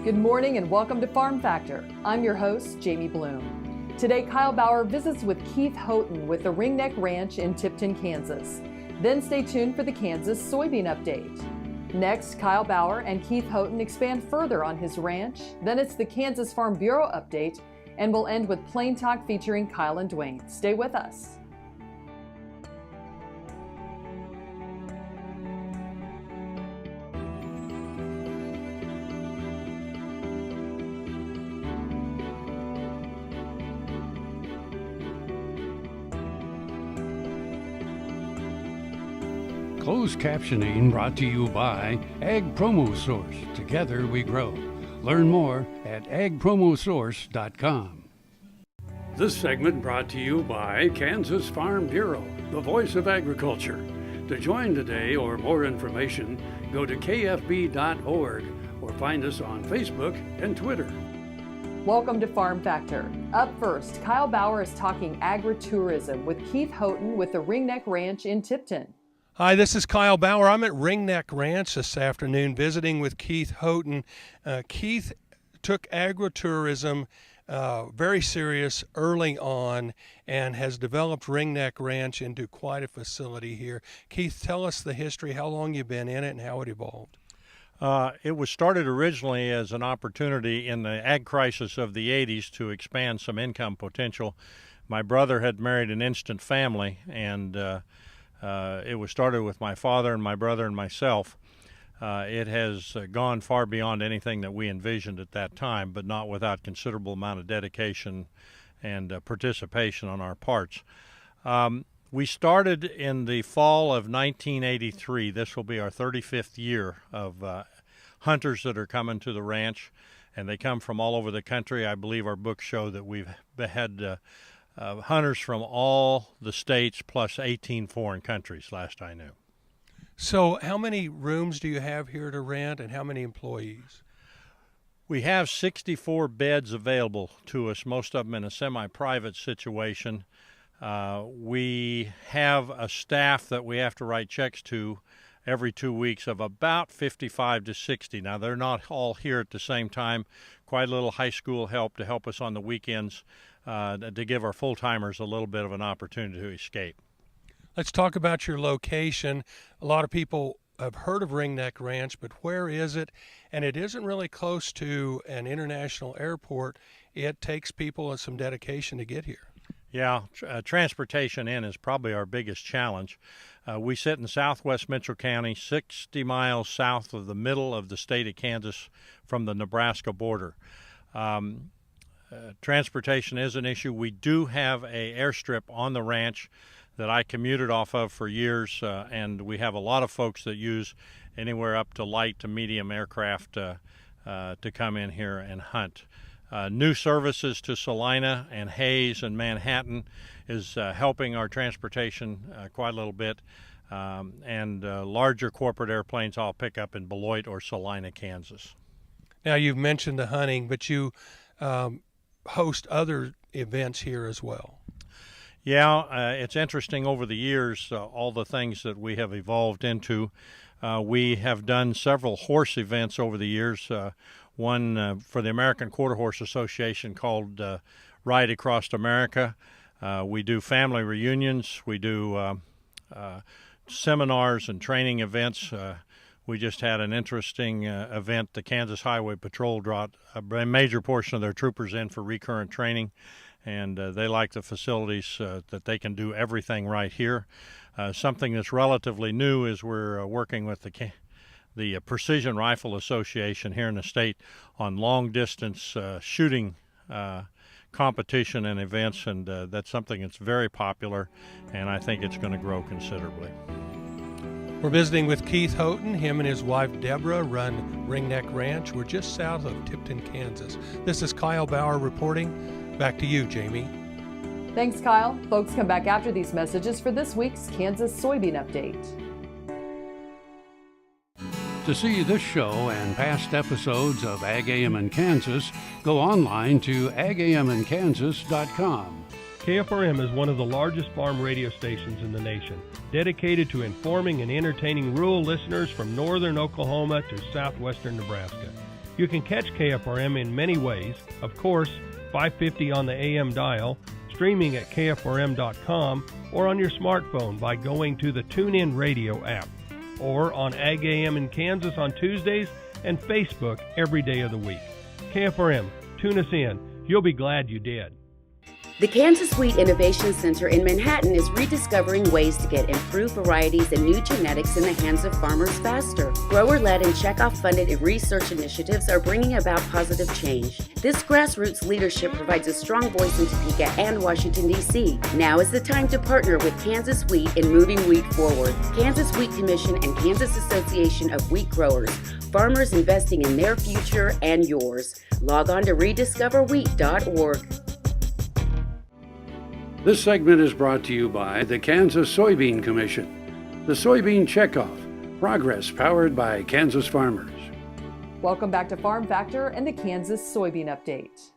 Good morning and welcome to Farm Factor. I'm your host, Jamie Bloom. Today, Kyle Bauer visits with Keith Houghton with the Ringneck Ranch in Tipton, Kansas. Then stay tuned for the Kansas soybean update. Next, Kyle Bauer and Keith Houghton expand further on his ranch. Then it's the Kansas Farm Bureau update, and we'll end with Plain Talk featuring Kyle and Duane. Stay with us. Closed captioning brought to you by Ag Promo Source. Together we grow. Learn more at agpromosource.com. This segment brought to you by Kansas Farm Bureau, the voice of agriculture. To join today or more information, go to kfb.org or find us on Facebook and Twitter. Welcome to Farm Factor. Up first, Kyle Bauer is talking agritourism with Keith Houghton with the Ringneck Ranch in Tipton. Hi, this is Kyle Bauer. I'm at Ringneck Ranch this afternoon visiting with Keith Houghton. Keith took agritourism very serious early on and has developed Ringneck Ranch into quite a facility here. Keith, tell us the history, how long you've been in it and how it evolved. It was started originally as an opportunity in the ag crisis of the 80s to expand some income potential. My brother had married an instant family, and it was started with my father and my brother and myself. It has gone far beyond anything that we envisioned at that time, but not without considerable amount of dedication and participation on our parts. We started in the fall of 1983. This will be our 35th year of hunters that are coming to the ranch, and they come from all over the country. I believe our books show that we've had hunters from all the states plus 18 foreign countries, last I knew. So how many rooms do you have here to rent and how many employees? We have 64 beds available to us, most of them in a semi-private situation. We have a staff that we have to write checks to every 2 weeks of about 55 to 60. Now, they're not all here at the same time. Quite a little high school help to help us on the weekends, to give our full-timers a little bit of an opportunity to escape. Let's talk about your location. A lot of people have heard of Ringneck Ranch, but where is it? And it isn't really close to an international airport. It takes people and some dedication to get here. Yeah, transportation in is probably our biggest challenge. We sit in southwest Mitchell County, 60 miles south of the middle of the state of Kansas from the Nebraska border. Transportation is an issue. We do have a airstrip on the ranch that I commuted off of for years, and we have a lot of folks that use anywhere up to light to medium aircraft to come in here and hunt. New services to Salina and Hayes and Manhattan is helping our transportation quite a little bit, and larger corporate airplanes I'll pick up in Beloit or Salina, Kansas. Now, you've mentioned the hunting, but you host other events here as well. Yeah, it's interesting over the years, all the things that we have evolved into. We have done several horse events over the years. One for the American Quarter Horse Association called Ride Across America. We do family reunions. We do seminars and training events. We just had an interesting event. The Kansas Highway Patrol brought a major portion of their troopers in for recurrent training, and they like the facilities that they can do everything right here. Something that's relatively new is we're working with the Precision Rifle Association here in the state on long-distance shooting competition and events, and that's something that's very popular, and I think it's going to grow considerably. We're visiting with Keith Houghton. Him and his wife Deborah run Ringneck Ranch. We're just south of Tipton, Kansas. This is Kyle Bauer reporting. Back to you, Jamie. Thanks, Kyle. Folks, come back after these messages for this week's Kansas soybean update. To see this show and past episodes of Ag AM in Kansas, go online to agamnkansas.com. KFRM is one of the largest farm radio stations in the nation, dedicated to informing and entertaining rural listeners from northern Oklahoma to southwestern Nebraska. You can catch KFRM in many ways. Of course, 550 on the AM dial, streaming at kfrm.com, or on your smartphone by going to the TuneIn Radio app, or on Ag AM in Kansas on Tuesdays and Facebook every day of the week. KFRM, tune us in. You'll be glad you did. The Kansas Wheat Innovation Center in Manhattan is rediscovering ways to get improved varieties and new genetics in the hands of farmers faster. Grower-led and checkoff-funded research initiatives are bringing about positive change. This grassroots leadership provides a strong voice in Topeka and Washington, D.C. Now is the time to partner with Kansas Wheat in moving wheat forward. Kansas Wheat Commission and Kansas Association of Wheat Growers. Farmers investing in their future and yours. Log on to rediscoverwheat.org. This segment is brought to you by the Kansas Soybean Commission. The Soybean Checkoff, progress powered by Kansas farmers. Welcome back to Farm Factor and the Kansas Soybean Update.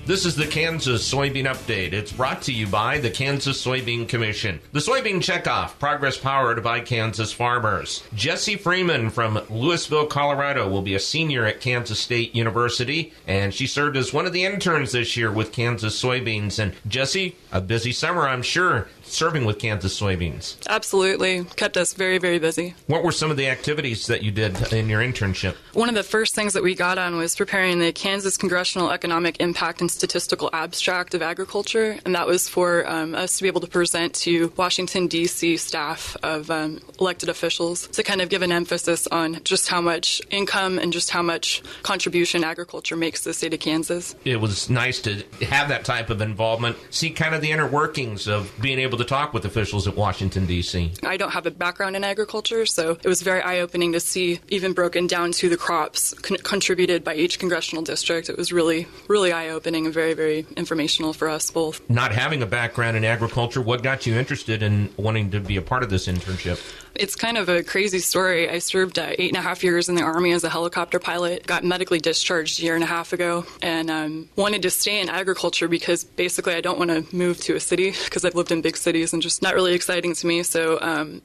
This is the Kansas Soybean Update. It's brought to you by the Kansas Soybean Commission. The Soybean Checkoff, progress powered by Kansas farmers. Jessie Freeman from Louisville, Colorado will be a senior at Kansas State University, and she served as one of the interns this year with Kansas Soybeans. And Jessie, a busy summer, I'm sure, serving with Kansas Soybeans. Absolutely. Kept us very, very busy. What were some of the activities that you did in your internship? One of the first things that we got on was preparing the Kansas Congressional Economic Impact and Statistical Abstract of Agriculture, and that was for us to be able to present to Washington, D.C. staff of elected officials to kind of give an emphasis on just how much income and just how much contribution agriculture makes to the state of Kansas. It was nice to have that type of involvement, see kind of the inner workings of being able to talk with officials at Washington, D.C. I don't have a background in agriculture, so it was very eye-opening to see, even broken down to the crops contributed by each congressional district. It was really, really eye-opening and very, very informational for us both. Not having a background in agriculture, what got you interested in wanting to be a part of this internship? It's kind of a crazy story. I served 8.5 years in the Army as a helicopter pilot, got medically discharged a year and a half ago, and wanted to stay in agriculture because basically I don't want to move to a city because I've lived in big cities and just not really exciting to me. So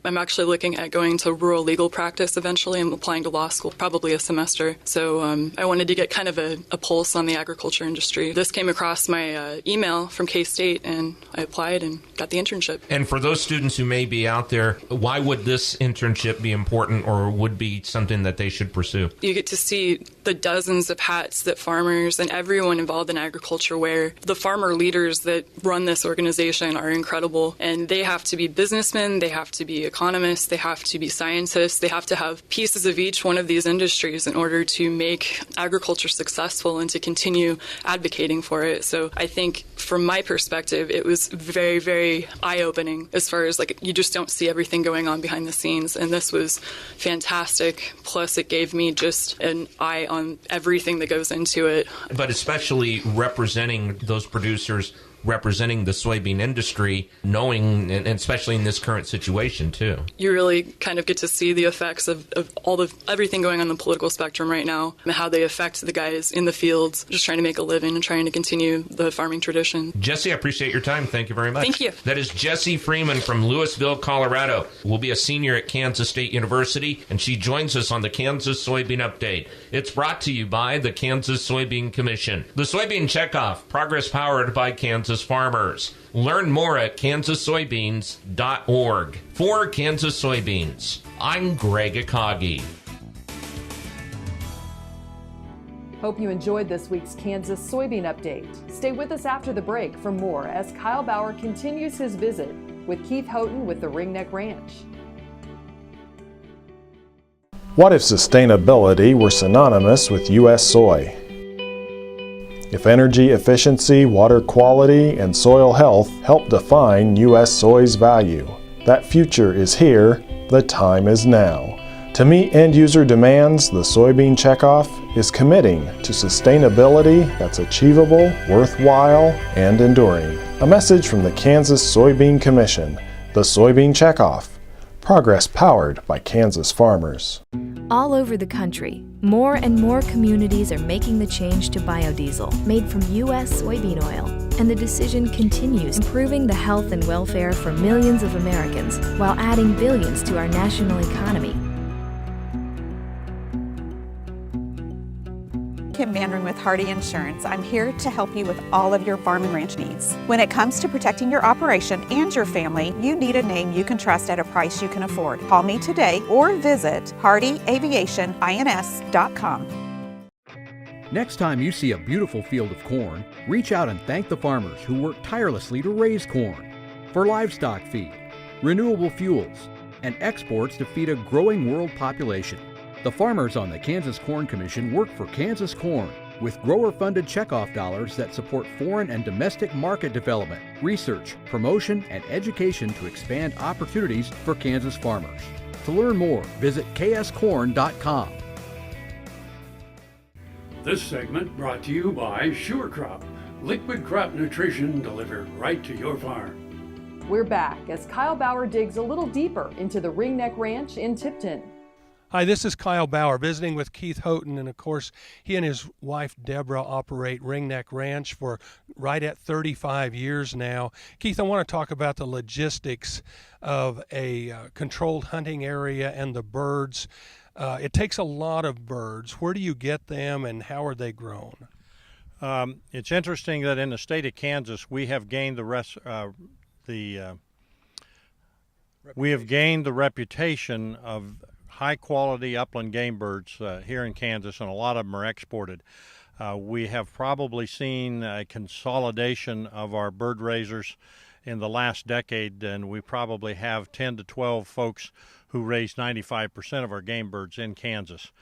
I'm actually looking at going to rural legal practice eventually. I'm applying to law school, probably a semester. So I wanted to get kind of a pulse on the agriculture industry. This came across my email from K-State, and I applied and got the internship. And for those students who may be out there, why would this internship be important or would be something that they should pursue? You get to see the dozens of hats that farmers and everyone involved in agriculture wear. The farmer leaders that run this organization are incredible, and they have to be businessmen, they have to be economists, they have to be scientists, they have to have pieces of each one of these industries in order to make agriculture successful and to continue advocating for it. So I think from my perspective, it was very, very eye-opening as far as you just don't see everything going on behind the scenes, and this was fantastic. Plus it gave me just an eye on everything that goes into it. But especially representing those producers, representing the soybean industry, knowing, and especially in this current situation too. You really kind of get to see the effects of everything going on the political spectrum right now, and how they affect the guys in the fields just trying to make a living and trying to continue the farming tradition. Jessie, I appreciate your time. Thank you very much. Thank you. That is Jessie Freeman from Louisville, Colorado. Will be a senior at Kansas State University, and she joins us on the Kansas Soybean Update. It's brought to you by the Kansas Soybean Commission. The Soybean Checkoff, progress powered by Kansas farmers. Learn more at kansassoybeans.org. For Kansas Soybeans, I'm Greg Akagi. Hope you enjoyed this week's Kansas Soybean Update. Stay with us after the break for more as Kyle Bauer continues his visit with Keith Houghton with the Ringneck Ranch. What if sustainability were synonymous with U.S. soy? If energy efficiency, water quality, and soil health help define U.S. soy's value, that future is here, the time is now. To meet end-user demands, the Soybean Checkoff is committing to sustainability that's achievable, worthwhile, and enduring. A message from the Kansas Soybean Commission, the Soybean Checkoff, progress powered by Kansas farmers. All over the country, more and more communities are making the change to biodiesel made from U.S. soybean oil, and the decision continues improving the health and welfare for millions of Americans while adding billions to our national economy. with Hardy Insurance. I'm here to help you with all of your farm and ranch needs. When it comes to protecting your operation and your family, you need a name you can trust at a price you can afford. Call me today or visit hardyaviationins.com. Next time you see a beautiful field of corn, reach out and thank the farmers who work tirelessly to raise corn for livestock feed, renewable fuels, and exports to feed a growing world population. The farmers on the Kansas Corn Commission work for Kansas Corn with grower-funded checkoff dollars that support foreign and domestic market development, research, promotion, and education to expand opportunities for Kansas farmers. To learn more, visit kscorn.com. This segment brought to you by Sure Crop, liquid crop nutrition delivered right to your farm. We're back as Kyle Bauer digs a little deeper into the Ringneck Ranch in Tipton. Hi, this is Kyle Bauer visiting with Keith Houghton, and of course, he and his wife Deborah operate Ringneck Ranch for right at 35 years now. Keith, I want to talk about the logistics of a controlled hunting area and the birds. It takes a lot of birds. Where do you get them, and how are they grown? It's interesting that in the state of Kansas, we have gained the reputation of high-quality upland game birds here in Kansas, and a lot of them are exported. We have probably seen a consolidation of our bird raisers in the last decade, and we probably have 10 to 12 folks who raise 95% of our game birds in Kansas.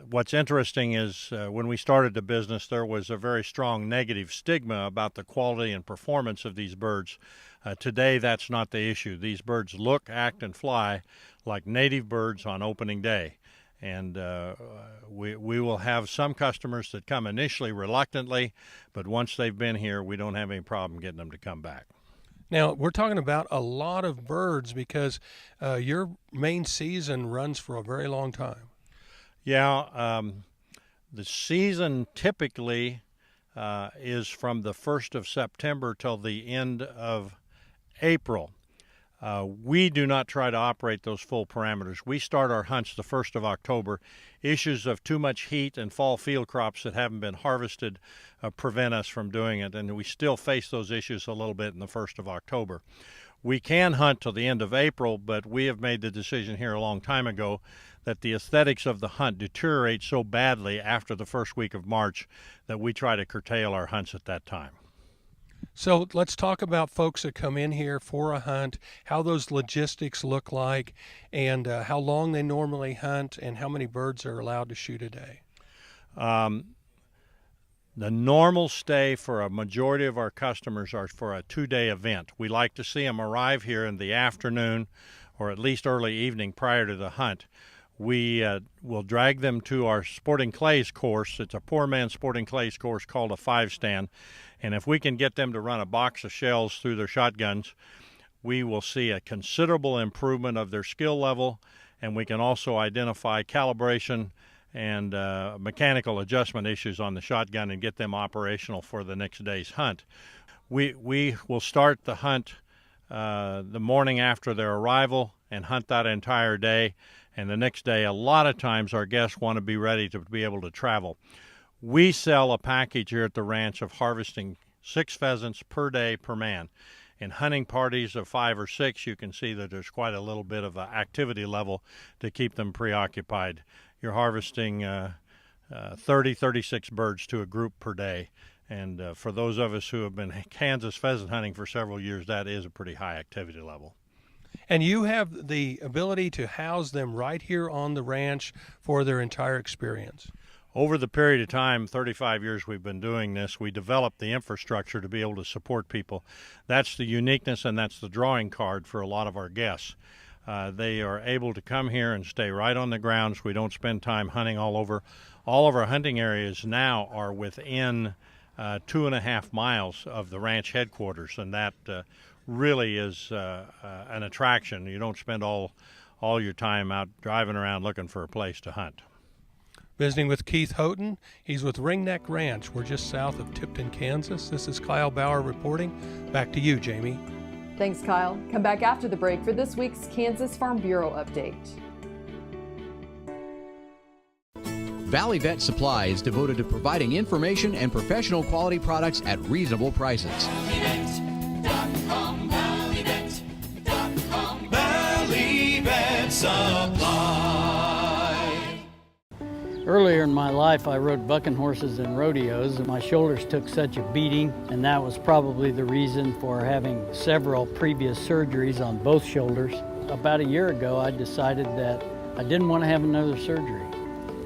What's interesting is when we started the business, there was a very strong negative stigma about the quality and performance of these birds. Today, that's not the issue. These birds look, act, and fly like native birds on opening day. And we will have some customers that come initially reluctantly, but once they've been here, we don't have any problem getting them to come back. Now, we're talking about a lot of birds because your main season runs for a very long time. Yeah, the season typically is from the 1st of September till the end of April. We do not try to operate those full parameters. We start our hunts the 1st of October. Issues of too much heat and fall field crops that haven't been harvested prevent us from doing it, and we still face those issues a little bit in the 1st of October. We can hunt till the end of April, but we have made the decision here a long time ago that the aesthetics of the hunt deteriorate so badly after the first week of March that we try to curtail our hunts at that time. So let's talk about folks that come in here for a hunt, how those logistics look like, and how long they normally hunt, and how many birds are allowed to shoot a day. The normal stay for a majority of our customers are for a 2-day event. We like to see them arrive here in the afternoon or at least early evening prior to the hunt. We will drag them to our sporting clays course. It's a poor man's sporting clays course called a 5-stand. And if we can get them to run a box of shells through their shotguns, we will see a considerable improvement of their skill level, and we can also identify calibration and mechanical adjustment issues on the shotgun and get them operational for the next day's hunt. We will start the hunt the morning after their arrival and hunt that entire day. And the next day, a lot of times our guests want to be ready to be able to travel. We sell a package here at the ranch of harvesting 6 pheasants per day per man. In hunting parties of 5 or 6, you can see that there's quite a little bit of an activity level to keep them preoccupied. You're harvesting 36 birds to a group per day. And for those of us who have been Kansas pheasant hunting for several years, that is a pretty high activity level. And you have the ability to house them right here on the ranch for their entire experience. Over the period of time, 35 years we've been doing this, we developed the infrastructure to be able to support people. That's the uniqueness and that's the drawing card for a lot of our guests. They are able to come here and stay right on the grounds. We don't spend time hunting all over. All of our hunting areas now are within 2.5 miles of the ranch headquarters, and that really is an attraction. You don't spend all your time out driving around looking for a place to hunt. Visiting with Keith Houghton. He's with Ringneck Ranch. We're just south of Tipton, Kansas. This is Kyle Bauer reporting. Back to you, Jamie. Thanks, Kyle. Come back after the break for this week's Kansas Farm Bureau update. Valley Vet Supply is devoted to providing information and professional quality products at reasonable prices. Valley Vet Supply. Earlier in my life, I rode bucking horses and rodeos, and my shoulders took such a beating, and that was probably the reason for having several previous surgeries on both shoulders. About a year ago, I decided that I didn't want to have another surgery.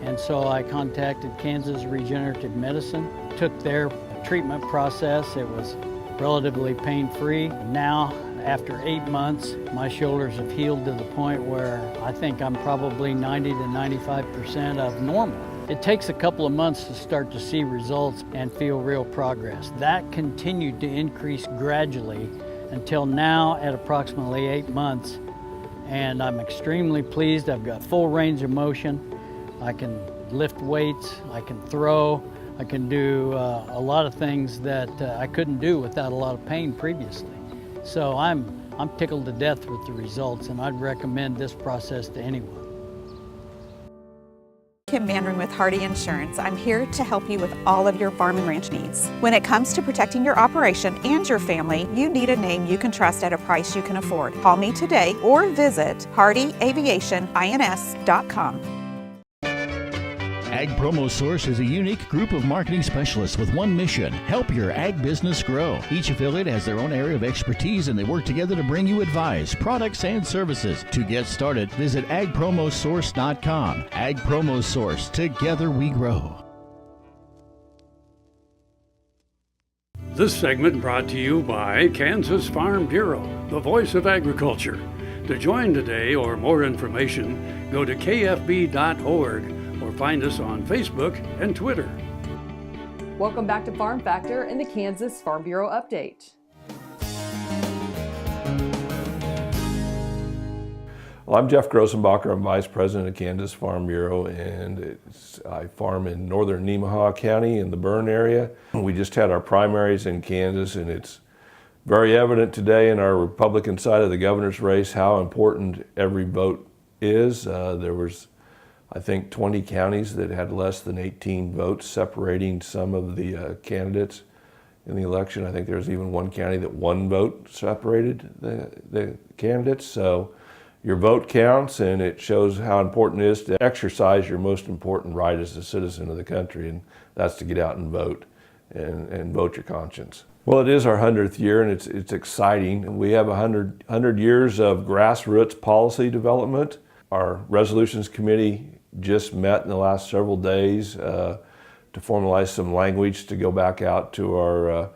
And so I contacted Kansas Regenerative Medicine, took their treatment process. It was relatively pain-free. Now, after 8 months, my shoulders have healed to the point where I think I'm probably 90 to 95% of normal. It takes a couple of months to start to see results and feel real progress. That continued to increase gradually until now at approximately 8 months. And I'm extremely pleased. I've got full range of motion. I can lift weights, I can throw, I can do a lot of things that I couldn't do without a lot of pain previously. So I'm tickled to death with the results, and I'd recommend this process to anyone. Kim Mandarin with Hardy Insurance. I'm here to help you with all of your farm and ranch needs. When it comes to protecting your operation and your family, you need a name you can trust at a price you can afford. Call me today or visit hardyaviationins.com. Ag Promo Source is a unique group of marketing specialists with one mission: help your ag business grow. Each affiliate has their own area of expertise, and they work together to bring you advice, products, and services. To get started, visit agpromosource.com. Ag Promo Source. Together we grow. This segment brought to you by Kansas Farm Bureau, the voice of agriculture. To join today or more information, go to kfb.org. or find us on Facebook and Twitter. Welcome back to Farm Factor and the Kansas Farm Bureau Update. Well, I'm Jeff Grossenbacher. I'm Vice President of Kansas Farm Bureau, and I farm in northern Nemaha County in the Bern area. We just had our primaries in Kansas, and it's very evident today in our Republican side of the governor's race how important every vote is. There was, I think, 20 counties that had less than 18 votes separating some of the candidates in the election. I think there was even one county that 1 vote separated the candidates. So your vote counts, and it shows how important it is to exercise your most important right as a citizen of the country, and that's to get out and vote and vote your conscience. Well, it is our 100th year, and it's exciting. We have 100 years of grassroots policy development. Our resolutions committee just met in the last several days to formalize some language to go back out to our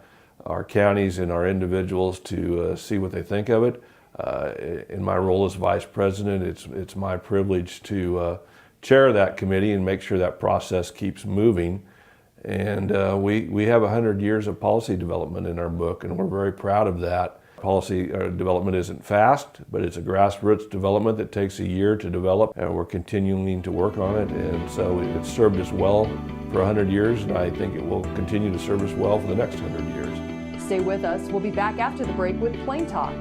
counties and our individuals to see what they think of it. In my role as vice president, it's my privilege to chair that committee and make sure that process keeps moving. And we have 100 years of policy development in our book, and we're very proud of that. Policy development isn't fast, but it's a grassroots development that takes a year to develop, and we're continuing to work on it. And so it's served us well for 100 years, and I think it will continue to serve us well for the next 100 years. Stay with us. We'll be back after the break with Plain Talk.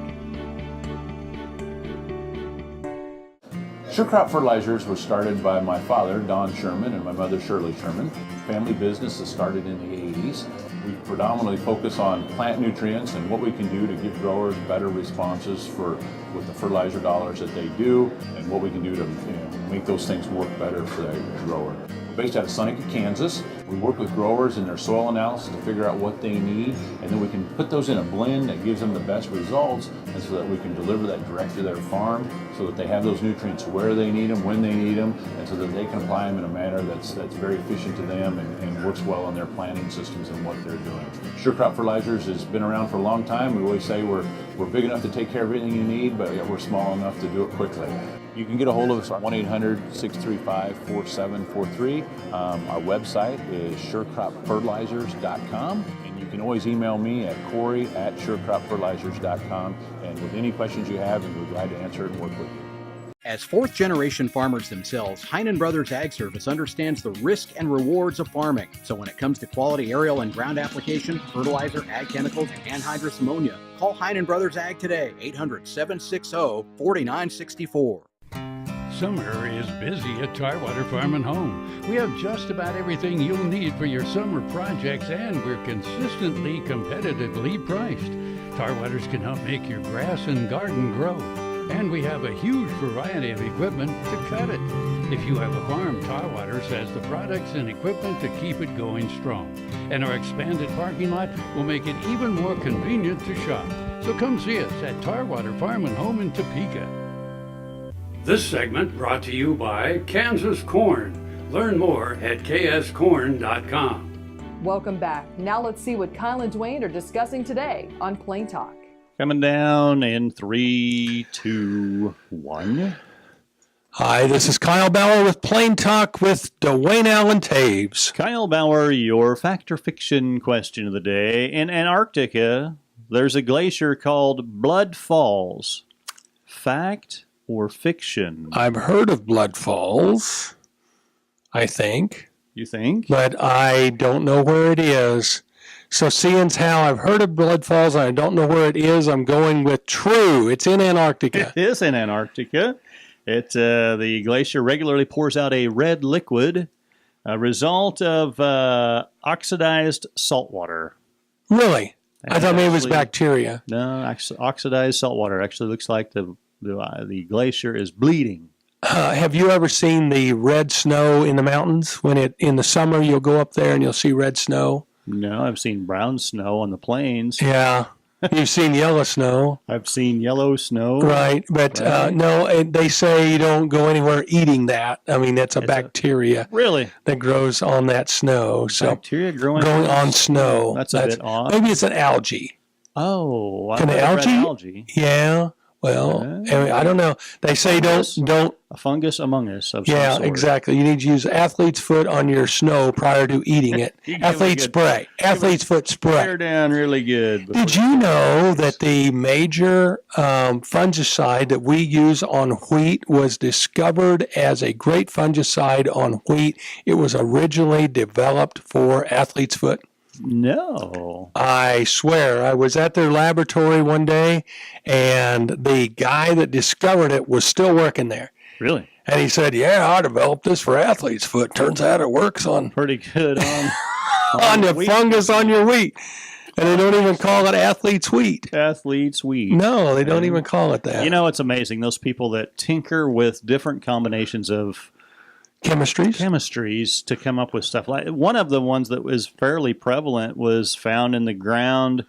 Sure Crop Fertilizers was started by my father, Don Sherman, and my mother, Shirley Sherman. Family business that started in the 80s. We predominantly focus on plant nutrients and what we can do to give growers better responses with the fertilizer dollars that they do, and what we can do to make those things work better for the grower. We're based out of Seneca, Kansas. We work with growers in their soil analysis to figure out what they need, and then we can put those in a blend that gives them the best results, and so that we can deliver that direct to their farm so that they have those nutrients where they need them, when they need them, and so that they can apply them in a manner that's very efficient to them and works well in their planting systems and what they're doing. Sure Crop Fertilizers has been around for a long time. We always say we're big enough to take care of everything you need, but we're small enough to do it quickly. You can get a hold of us at 1-800-635-4743. Our website is surecropfertilizers.com, and you can always email me at Corey@surecropfertilizers.com, and with any questions you have, we're glad to answer it and work with you. As fourth-generation farmers themselves, Heinen Brothers Ag Service understands the risk and rewards of farming. So when it comes to quality aerial and ground application, fertilizer, ag chemicals, and anhydrous ammonia, call Heinen Brothers Ag today, 800-760-4964. Summer is busy at Tarwater Farm and Home. We have just about everything you'll need for your summer projects, and we're consistently competitively priced. Tarwaters can help make your grass and garden grow, and we have a huge variety of equipment to cut it. If you have a farm, Tarwaters has the products and equipment to keep it going strong. And our expanded parking lot will make it even more convenient to shop. So come see us at Tarwater Farm and Home in Topeka. This segment brought to you by Kansas Corn. Learn more at kscorn.com. Welcome back. Now let's see what Kyle and Duane are discussing today on Plain Talk. Coming down in 3, 2, 1. Hi, this is Kyle Bauer with Plain Talk with Duane Allen Toews. Kyle Bauer, your fact or fiction question of the day. In Antarctica, there's a glacier called Blood Falls. Fact or fiction? I've heard of Blood Falls, I think. You think? But I don't know where it is. So seeing as how I've heard of Blood Falls, I don't know where it is, I'm going with true. It's in Antarctica. It is in Antarctica. The glacier regularly pours out a red liquid, a result of oxidized salt water. Really? I thought maybe it was bacteria. No, oxidized salt water. Actually looks like the glacier is bleeding. Have you ever seen the red snow in the mountains? In the summer, you'll go up there and you'll see red snow. No, I've seen brown snow on the plains. Yeah. You've seen yellow snow. I've seen yellow snow. Right, but no, they say you don't go anywhere eating that. I mean, that's a bacteria. Really? That grows on that snow. So bacteria growing on snow. That's a bit odd. Maybe it's an algae. Oh, an algae? Yeah. Well, I don't know. They say don't. A fungus among us of some Yeah, sort. exactly. You need to use athlete's foot on your snow prior to eating it. Athlete's spray. Athlete's foot spray. Tear down really good. Did you know that the major fungicide that we use on wheat was discovered as a great fungicide on wheat? It was originally developed for athlete's foot. No. I swear. I was at their laboratory one day, and the guy that discovered it was still working there. Really? And he said, yeah, I developed this for athlete's foot. Turns out it works on pretty good on on the wheat. Fungus on your wheat. And they don't even call it athlete's wheat. Athlete's wheat. No, they don't even call it that. You know, it's amazing. Those people that tinker with different combinations of chemistries to come up with stuff. Like one of the ones that was fairly prevalent was found in the ground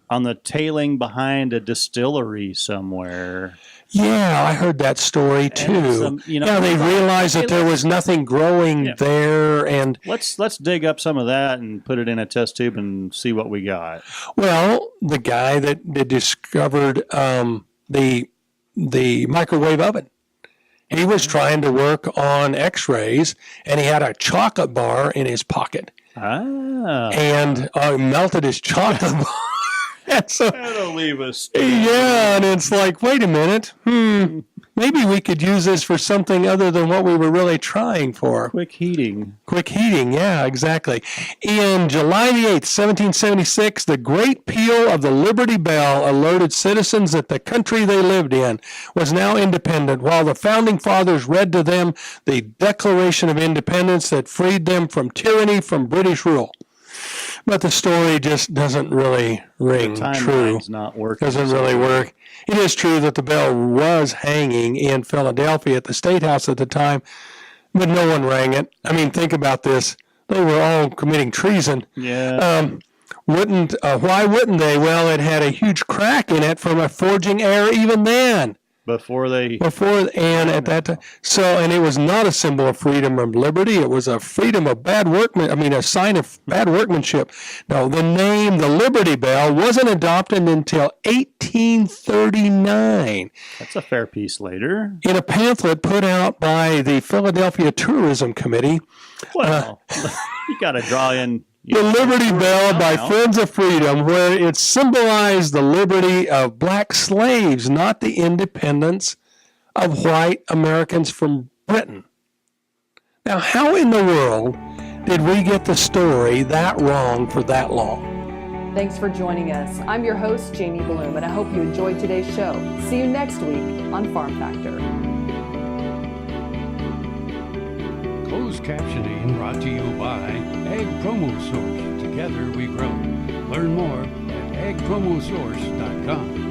on the tailing behind a distillery somewhere. Yeah, I heard that story too. They realized that there was nothing growing there, and let's dig up some of that and put it in a test tube and see what we got. Well, the guy that discovered the microwave oven, he was trying to work on X-rays, and he had a chocolate bar in his pocket. And melted his chocolate bar. That'll leave us. Yeah, and it's like, wait a minute. Maybe we could use this for something other than what we were really trying for. Quick heating. Quick heating, yeah, exactly. In July the 8th, 1776, the great peal of the Liberty Bell alerted citizens that the country they lived in was now independent, while the Founding Fathers read to them the Declaration of Independence that freed them from tyranny from British rule. But the story just doesn't really ring true. Not working. Doesn't really work. It is true that the bell was hanging in Philadelphia at the State House at the time, but no one rang it. I mean, think about this. They were all committing treason. Yeah. Why wouldn't they? Well, it had a huge crack in it from a forging error even then. At that time. So, and it was not a symbol of freedom or liberty. It was a freedom of a sign of bad workmanship. No, the name, the Liberty Bell, wasn't adopted until 1839. That's a fair piece later. In a pamphlet put out by the Philadelphia Tourism Committee. Well, you got to draw in. The Liberty Bell by Friends of Freedom, where it symbolized the liberty of black slaves, not the independence of white Americans from Britain. Now, how in the world did we get the story that wrong for that long? Thanks for joining us. I'm your host, Jamie Bloom, and I hope you enjoyed today's show. See you next week on Farm Factor. Closed captioning brought to you by Ag Promo Source. Together we grow. Learn more at agpromosource.com.